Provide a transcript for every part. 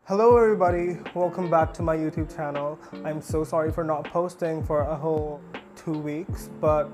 Hello everybody, welcome back to my YouTube channel. I'm so sorry for not posting for a whole 2 weeks, but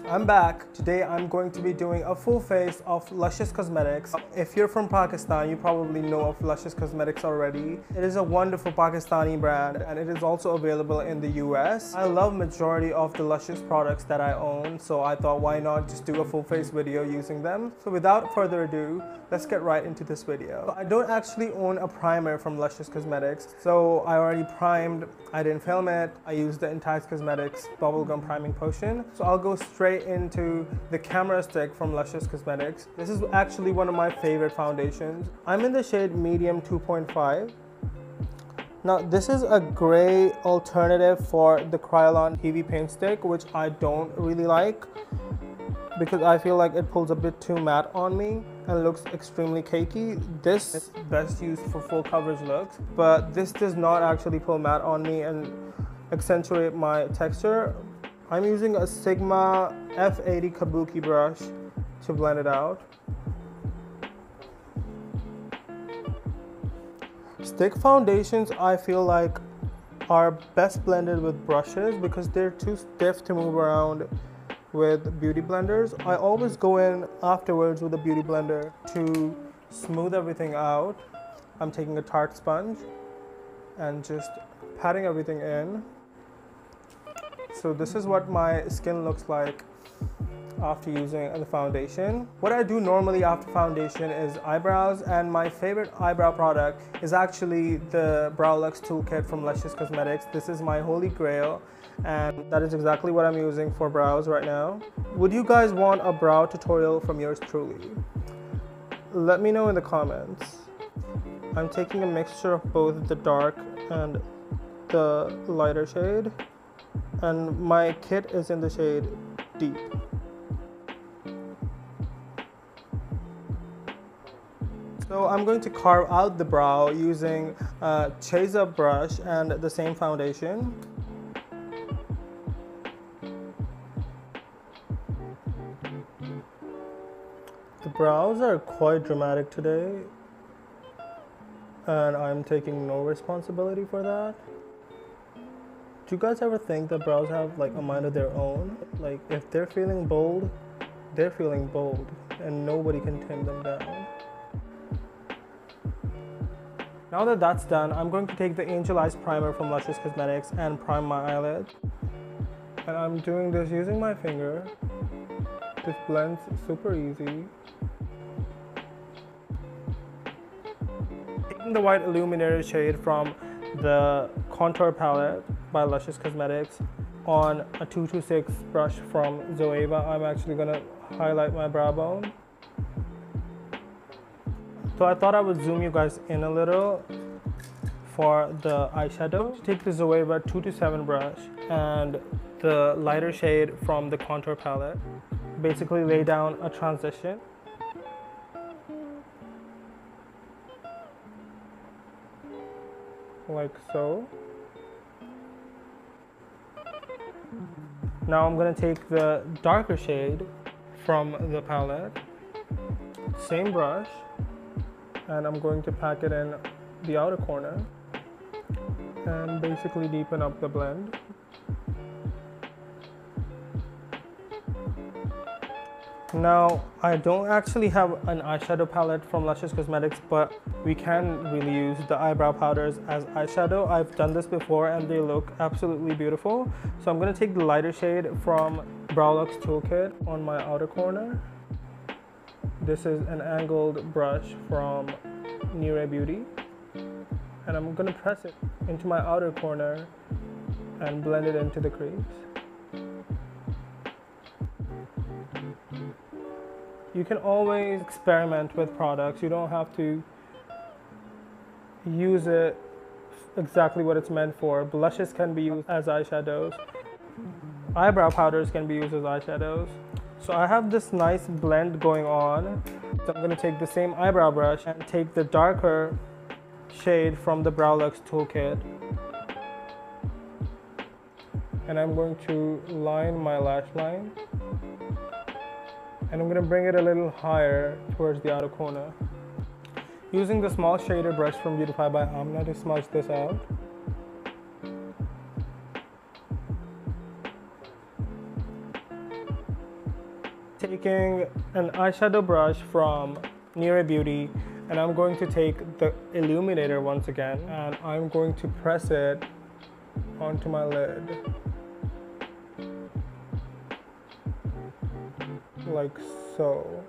I'm back. Today I'm going to be doing a full face of Luscious Cosmetics. If you're from Pakistan, you probably know of Luscious Cosmetics already. It is a wonderful Pakistani brand and it is also available in the US. I love majority of the Luscious products that I own, so I thought why not just do a full face video using them. So without further ado, let's get right into this video. I don't actually own a primer from Luscious Cosmetics, so I already primed. I didn't film it. I used the Untitled Cosmetics Bubblegum Priming Potion. So I'll go straight into the camera stick from Luscious Cosmetics. This is actually one of my favorite foundations. I'm in the shade Medium 2.5. Now this is a gray alternative for the Kryolan TV paint stick, which I don't really like because I feel like it pulls a bit too matte on me and looks extremely cakey. This is best used for full coverage looks, but this does not actually pull matte on me and accentuate my texture. I'm using a Sigma F80 Kabuki brush to blend it out. Stick foundations, I feel like, are best blended with brushes because they're too stiff to move around with beauty blenders. I always go in afterwards with a beauty blender to smooth everything out. I'm taking a Tarte sponge and just patting everything in. So this is what my skin looks like after using the foundation. What I do normally after foundation is eyebrows, and my favorite eyebrow product is actually the Brow Luxe Toolkit from Luscious Cosmetics. This is my holy grail, and that is exactly what I'm using for brows right now. Would you guys want a brow tutorial from yours truly? Let me know in the comments. I'm taking a mixture of both the dark and the lighter shade, and my kit is in the shade Deep. So I'm going to carve out the brow using a Chase Up brush and the same foundation. The brows are quite dramatic today, and I'm taking no responsibility for that. Do you guys ever think that brows have like a mind of their own? Like if they're feeling bold, they're feeling bold and nobody can tame them down. Now that that's done, I'm going to take the Angel Eyes primer from Luscious Cosmetics and prime my eyelid. And I'm doing this using my finger. This blends super easy. Taking the white Illuminator shade from the contour palette by Luscious Cosmetics on a 226 brush from Zoeva, I'm actually gonna highlight my brow bone. So I thought I would zoom you guys in a little for the eyeshadow. Take the Zoeva 227 brush and the lighter shade from the contour palette. Basically lay down a transition. Like so. Now I'm going to take the darker shade from the palette, same brush, and I'm going to pack it in the outer corner and basically deepen up the blend. Now, I don't actually have an eyeshadow palette from Luscious Cosmetics, but we can really use the eyebrow powders as eyeshadow. I've done this before and they look absolutely beautiful. So I'm going to take the lighter shade from Brow Luxe Toolkit on my outer corner. This is an angled brush from Nure Beauty. And I'm going to press it into my outer corner and blend it into the crease. You can always experiment with products. You don't have to use it exactly what it's meant for. Blushes can be used as eyeshadows. Eyebrow powders can be used as eyeshadows. So I have this nice blend going on. So I'm going to take the same eyebrow brush and take the darker shade from the Brow Luxe Toolkit. And I'm going to line my lash line. And I'm going to bring it a little higher towards the outer corner. Using the small shader brush from Beautify by Amna to smudge this out. Taking an eyeshadow brush from Near Beauty, and I'm going to take the Illuminator once again, and I'm going to press it onto my lid. Like so.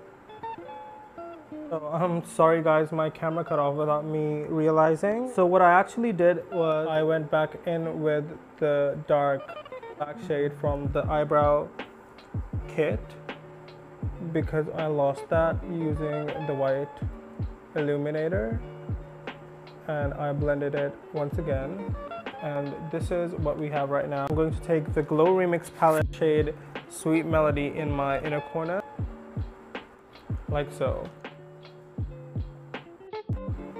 So I'm sorry guys, my camera cut off without me realizing. So what I actually did was I went back in with the dark black shade from the Eyebrow kit because I lost that using the white Illuminator, and I blended it once again, and this is what we have right now. I'm going to take the Glow Remix palette shade Sweet Melody in my inner corner, like so.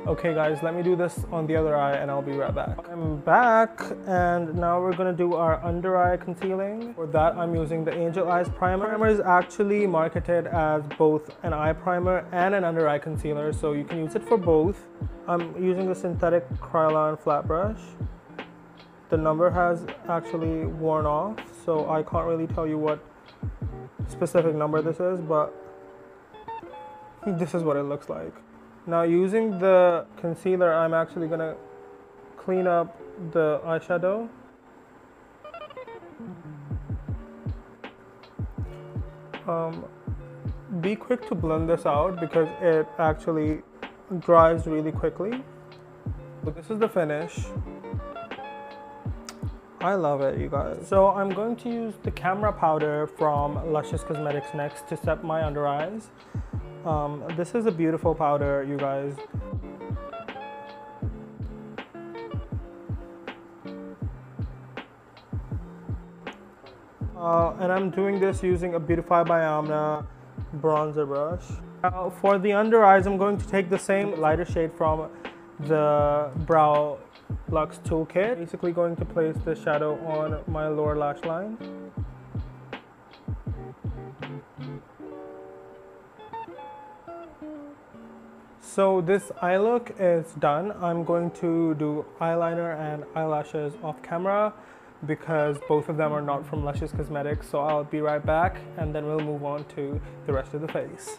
Okay guys, let me do this on the other eye and I'll be right back. I'm back, and now we're gonna do our under eye concealing. For that, I'm using the Angel Eyes Primer. Primer is actually marketed as both an eye primer and an under eye concealer, so you can use it for both. I'm using the synthetic Kryolan flat brush. The number has actually worn off, so I can't really tell you what specific number this is, but this is what it looks like. Now using the concealer, I'm actually gonna clean up the eyeshadow. Be quick to blend this out because it actually dries really quickly. But this is the finish. I love it, you guys. So I'm going to use the camera powder from Luscious Cosmetics next to set my under eyes. This is a beautiful powder, you guys. And I'm doing this using a Beautify by Amna bronzer brush. Now for the under eyes, I'm going to take the same lighter shade from the Brow Luxe Toolkit. Basically going to place the shadow on my lower lash line. So this eye look is done. I'm going to do eyeliner and eyelashes off camera because both of them are not from Luscious Cosmetics. So I'll be right back and then we'll move on to the rest of the face.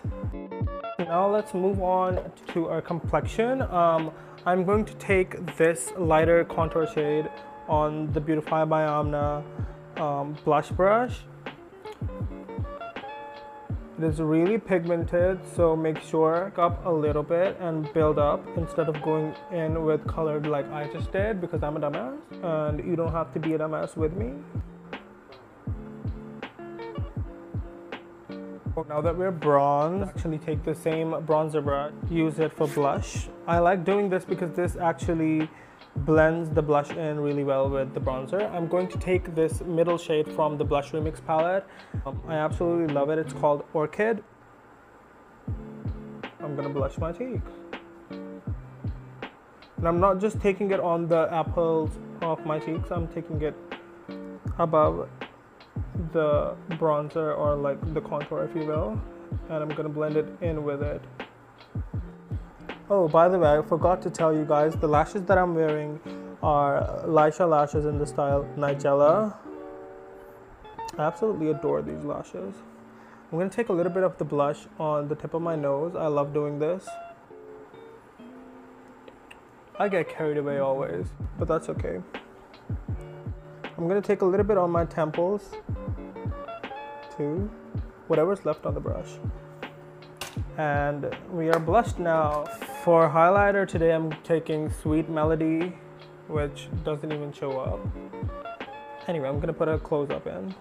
Now let's move on to our complexion. I'm going to take this lighter contour shade on the Beautify by Amna blush brush. It is really pigmented, so make sure pick up a little bit and build up instead of going in with colored like I just did, because I'm a dumbass and you don't have to be a dumbass with me. Now that we're bronze, actually take the same bronzer brush, use it for blush. I like doing this because this actually blends the blush in really well with the bronzer. I'm going to take this middle shade from the Blush Remix palette. I absolutely love it. It's called Orchid. I'm gonna blush my cheeks. And I'm not just taking it on the apples of my cheeks, I'm taking it above the bronzer, or like the contour if you will, and I'm gonna blend it in with it. Oh, by the way, I forgot to tell you guys, the lashes that I'm wearing are Lisha lashes in the style Nigella. I absolutely adore these lashes. I'm going to take a little bit of the blush on the tip of my nose. I love doing this. I get carried away always, but that's okay. I'm going to take a little bit on my temples too, whatever's left on the brush. And we are blushed now. For highlighter today, I'm taking Sweet Melody, which doesn't even show up. Anyway, I'm gonna put a close-up in.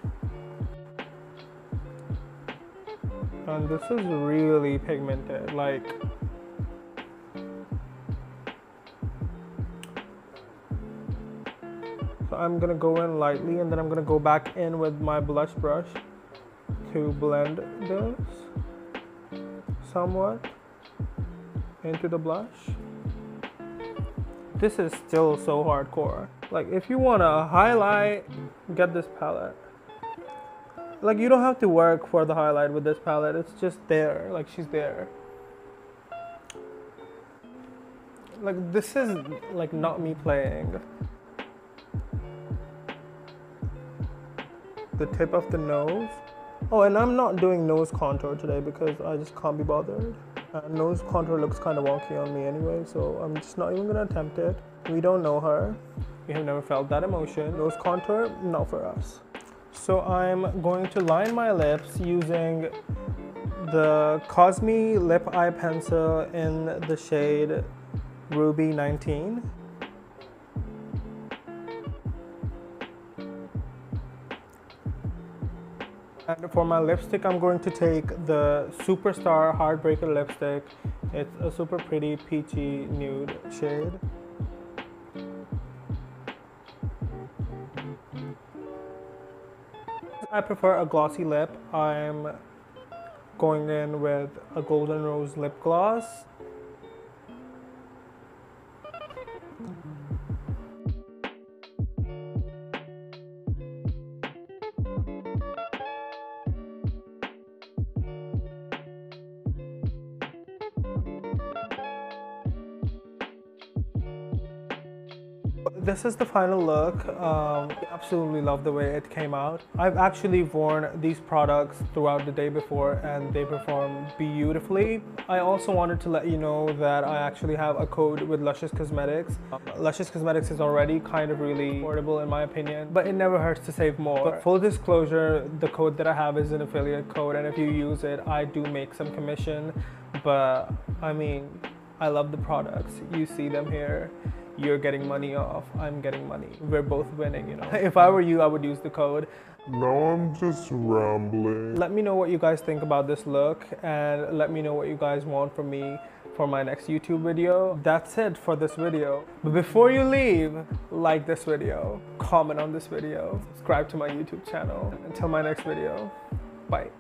And this is really pigmented, like, so I'm gonna go in lightly and then I'm gonna go back in with my blush brush to blend this somewhat into the blush. This is still so hardcore. Like, if you want to highlight, get this palette. Like, you don't have to work for the highlight with this palette. It's just there. Like, she's there. Like, this is like not me playing. The tip of the nose. Oh, and I'm not doing nose contour today because I just can't be bothered. Nose contour looks kind of wonky on me anyway, so I'm just not even gonna attempt it. We don't know her. We have never felt that emotion. Nose contour, not for us. So I'm going to line my lips using the Cosme Lip Eye Pencil in the shade Ruby 19. And for my lipstick, I'm going to take the Superstar Heartbreaker lipstick. It's a super pretty peachy nude shade. I prefer a glossy lip. I'm going in with a Golden Rose lip gloss. This is the final look. I absolutely love the way it came out. I've actually worn these products throughout the day before and they perform beautifully. I also wanted to let you know that I actually have a code with Luscious Cosmetics. Luscious Cosmetics is already kind of really affordable in my opinion, but it never hurts to save more. But full disclosure, the code that I have is an affiliate code, and if you use it, I do make some commission. But I mean, I love the products. You see them here. You're getting money off, I'm getting money. We're both winning, you know. If I were you, I would use the code. Now I'm just rambling. Let me know what you guys think about this look, and let me know what you guys want from me for my next YouTube video. That's it for this video. But before you leave, like this video, comment on this video, subscribe to my YouTube channel. Until my next video, bye.